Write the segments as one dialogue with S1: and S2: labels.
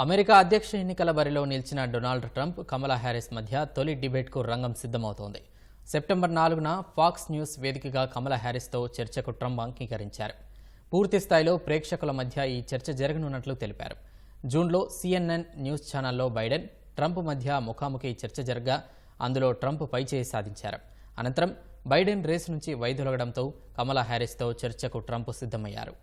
S1: America అధ్యక్ష ఎన్నికల బరిలో నిలిచిన డొనాల్డ్ ట్రంప్, కమలా హ్యారిస్ మధ్య తొలి డిబేట్కు రంగం సిద్ధమవుతోంది. సెప్టెంబర్ 4న ఫాక్స్ న్యూస్ వేదికగా కమలా హ్యారిస్తో చర్చకు ట్రంప్ అంగీకరించారు. పూర్తి స్థాయిలో ప్రేక్షకుల మధ్య ఈ చర్చ జరగనున్నట్లు తెలిపారు. జూన్లో CNN న్యూస్ ఛానల్లో బైడెన్, ట్రంప్ మధ్య ముఖాముఖి చర్చ జరగగా అందులో ట్రంప్ పైచేయి సాధించారు. అనంతరం బైడెన్ రేసు నుంచి వైదొలగడంతో కమలా హ్యారిస్తో చర్చకు ట్రంప్ సిద్ధమయ్యారు.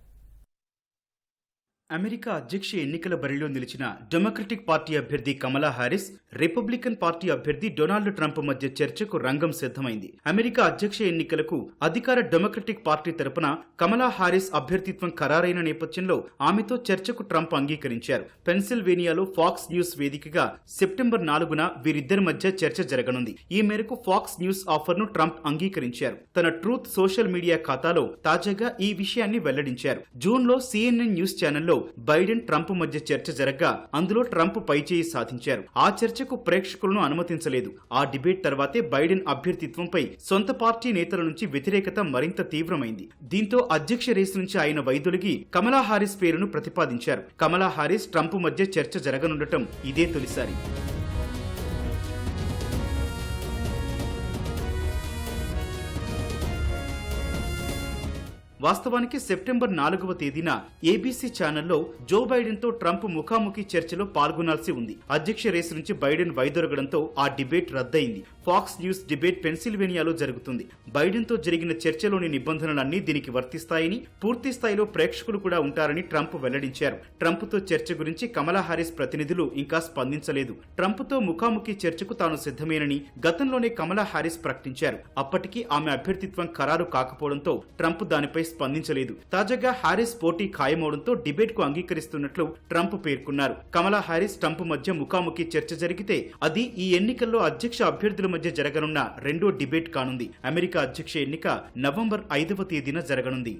S2: అమెరికా అధ్యక్ష ఎన్నికల బరిలో నిలిచిన డెమోక్రటిక్ పార్టీ అభ్యర్థి కమలా హ్యారిస్, రిపబ్లికన్ పార్టీ అభ్యర్థి డొనాల్డ్ ట్రంప్ మధ్య చర్చకు రంగం సిద్ధమైంది. అమెరికా అధ్యక్ష ఎన్నికలకు అధికార డెమోక్రటిక్ పార్టీ తరపున కమలా హ్యారిస్ అభ్యర్థిత్వం ఖరారైన నేపథ్యంలో ఆమెతో చర్చకు ట్రంప్ అంగీకరించారు. పెన్సిల్వేనియాలో ఫాక్స్ న్యూస్ వేదికగా సెప్టెంబర్ 4న వీరిద్దరి మధ్య చర్చ జరగనుంది. ఈ మేరకు ఫాక్స్ న్యూస్ ఆఫర్ను ట్రంప్ అంగీకరించారు. తన ట్రూత్ సోషల్ మీడియా ఖాతాలో తాజాగా ఈ విషయాన్ని వెల్లడించారు. జూన్లో CNN న్యూస్ ఛానల్లో బైడెన్, ట్రంప్ మధ్య చర్చ జరగ్గా అందులో ట్రంప్ పైచేయి సాధించారు. ఆ చర్చకు ప్రేక్షకులను అనుమతించలేదు. ఆ డిబేట్ తర్వాతే బైడెన్ అభ్యర్థిత్వంపై సొంత పార్టీ నేతల నుంచి వ్యతిరేకత మరింత తీవ్రమైంది. దీంతో అధ్యక్ష రేసు నుంచి ఆయన వైదొలిగి కమలా హారిస్ పేరును ప్రతిపాదించారు. కమలా హారిస్, ట్రంప్ మధ్య చర్చ జరగనుండటం ఇదే తొలిసారి. వాస్తవానికి సెప్టెంబర్ 4వ తేదీన ABC ఛానల్లో జో బైడెన్ తో ట్రంప్ ముఖాముఖి చర్చలో పాల్గొనాల్సి ఉంది. అధ్యక్ష రేసు నుంచి బైడెన్ వైదొరగడంతో ఆ డిబేట్ రద్దయింది. ఫాక్స్ న్యూస్ డిబేట్ పెన్సిల్వేనియాలో జరుగుతుంది. బైడెన్ తో జరిగిన చర్చలోని నిబంధనలన్నీ దీనికి వర్తిస్తాయని, పూర్తి స్థాయిలో ప్రేక్షకులు కూడా ఉంటారని ట్రంప్ వెల్లడించారు. ట్రంప్ తో చర్చ గురించి కమలా హారిస్ ప్రతినిధులు ఇంకా స్పందించలేదు. ట్రంప్ తో ముఖాముఖి చర్చకు తాను సిద్ధమేనని గతంలోనే కమలా హారిస్ ప్రకటించారు. అప్పటికీ ఆమె అభ్యర్థిత్వం ఖరారు కాకపోవడంతో ట్రంప్ దానిపై స్పందించలేదు. తాజాగా హారిస్ పోటీ ఖాయమవడంతో డిబేట్ కు అంగీకరిస్తున్నట్లు ట్రంప్ పేర్కొన్నారు. కమలా హారిస్, ట్రంప్ మధ్య ముఖాముఖి చర్చ జరిగితే అది ఈ ఎన్నికల్లో అధ్యక్ష అభ్యర్థుల మధ్య జరగనున్న రెండో డిబేట్ కానుంది. అమెరికా అధ్యక్ష ఎన్నిక నవంబర్ 5వ తేదీన జరగనుంది.